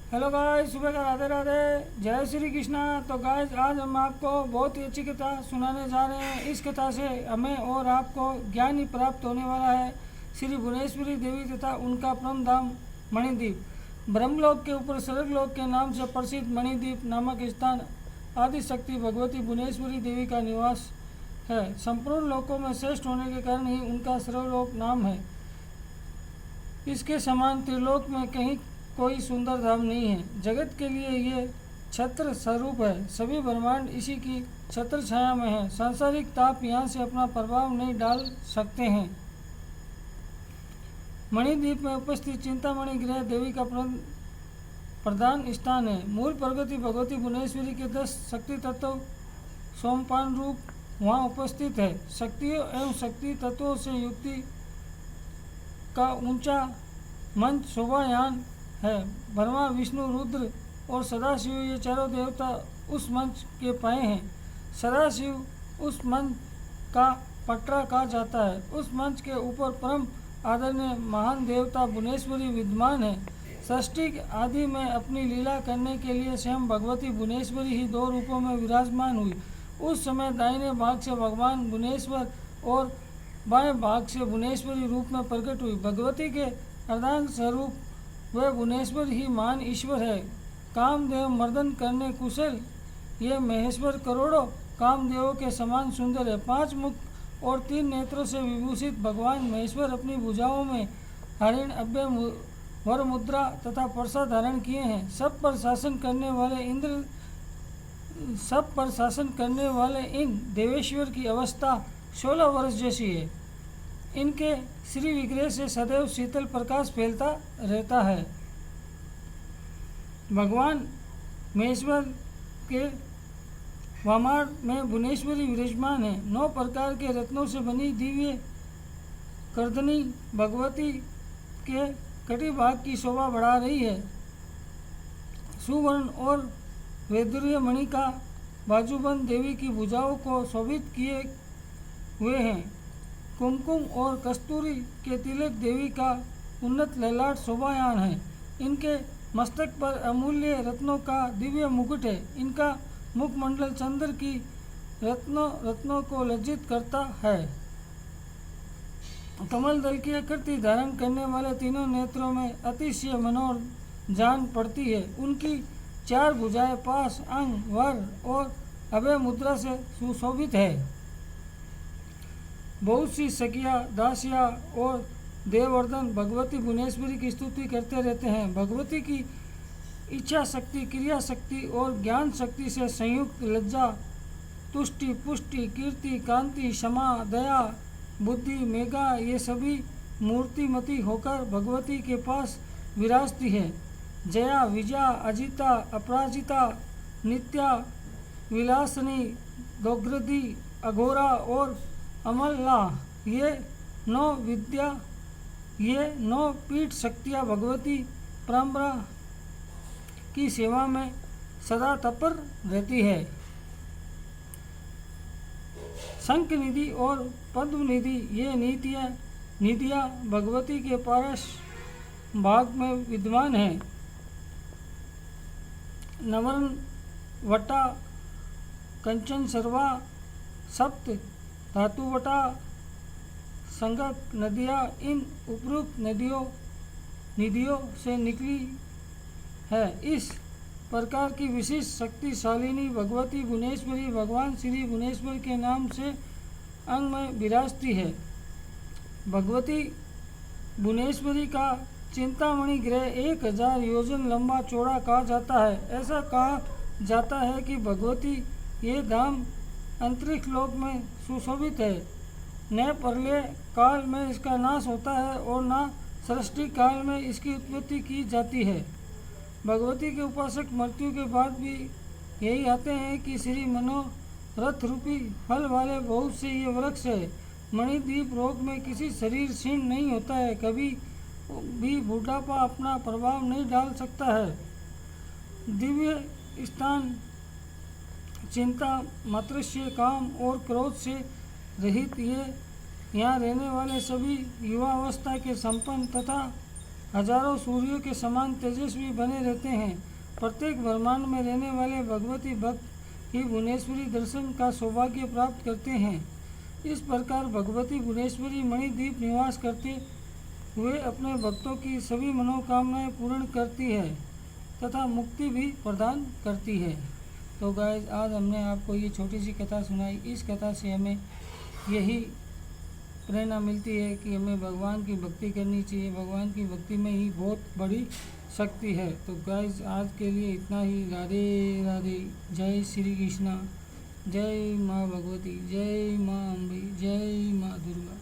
Hello guys, सुबह का राधे राधे, जय श्री कृष्णा। तो गाइस, आज हम आपको बहुत ही अच्छी कथा सुनाने जा रहे हैं। इस कथा से हमें और आपको ज्ञान ही प्राप्त होने वाला है। श्री भुवनेश्वरी देवी तथा उनका परम धाम मणिद्वीप, ब्रह्मलोक के ऊपर स्वर्गलोक के नाम से प्रसिद्ध मणिद्वीप नामक स्थान आदि शक्ति भगवती भुवनेश्वरी देवी का निवास है। संपूर्ण लोकों में श्रेष्ठ होने के कारण ही उनका सर्वलोक नाम है। इसके समान त्रिलोक में कहीं कोई सुंदर धाम नहीं है। जगत के लिए ये छत्र स्वरूप है। सभी ब्रह्मांड इसी की छत्र छाया में है। सांसारिक ताप यहाँ से अपना प्रभाव नहीं डाल सकते हैं। मणिद्वीप में उपस्थित चिंतामणि ग्रह देवी का प्रधान स्थान है। मूल प्रगति भगवती भुवनेश्वरी के 10 शक्ति तत्व सोमपान रूप वहाँ उपस्थित है। शक्तियों एवं शक्ति तत्वों से युक्ति का ऊंचा मंच शोभायान है। ब्रह्मा, विष्णु, रुद्र और सदाशिव ये चारों देवता उस मंच के पाए हैं। सदाशिव उस मंच का पटरा कहा जाता है। उस मंच के ऊपर परम आदरणीय महान देवता भुवनेश्वरी विद्यमान है। सृष्टि आदि में अपनी लीला करने के लिए स्वयं भगवती भुवनेश्वरी ही 2 रूपों में विराजमान हुई। उस समय दाहिने भाग से भगवान भुवनेश्वर और बाएं भाग से भुवनेश्वरी रूप में प्रकट हुई। भगवती के अर्धांग स्वरूप वह भुवनेश्वर ही महान ईश्वर है। कामदेव मर्दन करने कुशल ये महेश्वर करोड़ों कामदेवों के समान सुंदर है। 5 मुख और 3 नेत्रों से विभूषित भगवान महेश्वर अपनी भुजाओं में हरिण, अभय, वर मुद्रा तथा परसा धारण किए हैं। सब पर शासन करने वाले इन देवेश्वर की अवस्था 16 वर्ष जैसी है। इनके श्री विग्रह से सदैव शीतल प्रकाश फैलता रहता है। भगवान महेश्वर के वामार में भुवनेश्वरी विराजमान है। 9 प्रकार के रत्नों से बनी दिव्य कर्दनी भगवती के कटी भाग की शोभा बढ़ा रही है। सुवर्ण और वैदुर्य मणि का बाजूबंद देवी की भुजाओं को शोभित किए हुए हैं। कुमकुम और कस्तूरी के तिलक देवी का उन्नत ललाट शोभायान है। इनके मस्तक पर अमूल्य रत्नों का दिव्य मुकुट है। इनका मुखमंडल चंद्र की रत्नों को लज्जित करता है। कमल दल की आकृति धारण करने वाले तीनों नेत्रों में अतिशय मनोहर जान पड़ती है। उनकी 4 भुजाएं पास, अंग, वर और अभय मुद्रा से सुशोभित है। बहुत सी सखियाँ, दासियाँ और देववर्धन भगवती भुवनेश्वरी की स्तुति करते रहते हैं। भगवती की इच्छा शक्ति, क्रिया शक्ति और ज्ञान शक्ति से संयुक्त लज्जा, तुष्टि, पुष्टि, कीर्ति, कांति, क्षमा, दया, बुद्धि, मेघा ये सभी मूर्तिमती होकर भगवती के पास विराजती है। जया, विजया, अजिता, अपराजिता, नित्या, विलासनी, दोग्रदी, अघोरा और अमला ये 9 पीठ शक्तियाँ भगवती परंपरा की सेवा में सदा तत्पर रहती है। शंख निधि और पद्म निधि ये निधियाँ भगवती के पारस भाग में विद्यमान है। नवरन, वटा, कंचन, सर्वा, सप्त धातुवटा, संगक नदियाँ इन उपरोक्त निधियों से निकली है। इस प्रकार की विशिष्ट शक्तिशालिनी भगवती भुवनेश्वरी भगवान श्री भुवनेश्वर के नाम से अंग में विराजती है। भगवती भुवनेश्वरी का चिंतामणि ग्रह 1000 योजन लंबा चौड़ा कहा जाता है। ऐसा कहा जाता है कि भगवती ये धाम अंतरिक्ष लोक में सुशोभित है। न प्रलय काल में इसका नाश होता है और न सृष्टि काल में इसकी उत्पत्ति की जाती है। भगवती के उपासक मृत्यु के बाद भी यही आते हैं कि श्री मनोरथ रूपी फल वाले बहुत से ये वृक्ष है। मणिद्वीप रोग में किसी शरीर क्षीण नहीं होता है। कभी भी बुढ़ापा अपना प्रभाव नहीं डाल सकता है। दिव्य स्थान चिंता, मातृश्य, काम और क्रोध से रहित ये यहाँ रहने वाले सभी युवावस्था के संपन्न तथा हजारों सूर्यों के समान तेजस्वी बने रहते हैं। प्रत्येक ब्रह्मांड में रहने वाले भगवती भक्त ही भुवनेश्वरी दर्शन का सौभाग्य प्राप्त करते हैं। इस प्रकार भगवती भुवनेश्वरी मणिद्वीप निवास करते हुए अपने भक्तों की सभी मनोकामनाएं पूर्ण करती है तथा मुक्ति भी प्रदान करती है। तो गाइस, आज हमने आपको ये छोटी सी कथा सुनाई। इस कथा से हमें यही प्रेरणा मिलती है कि हमें भगवान की भक्ति करनी चाहिए। भगवान की भक्ति में ही बहुत बड़ी शक्ति है। तो गाइस, आज के लिए इतना ही। राधे राधे। जय श्री कृष्णा। जय माँ भगवती। जय माँ अम्बे। जय माँ दुर्गा।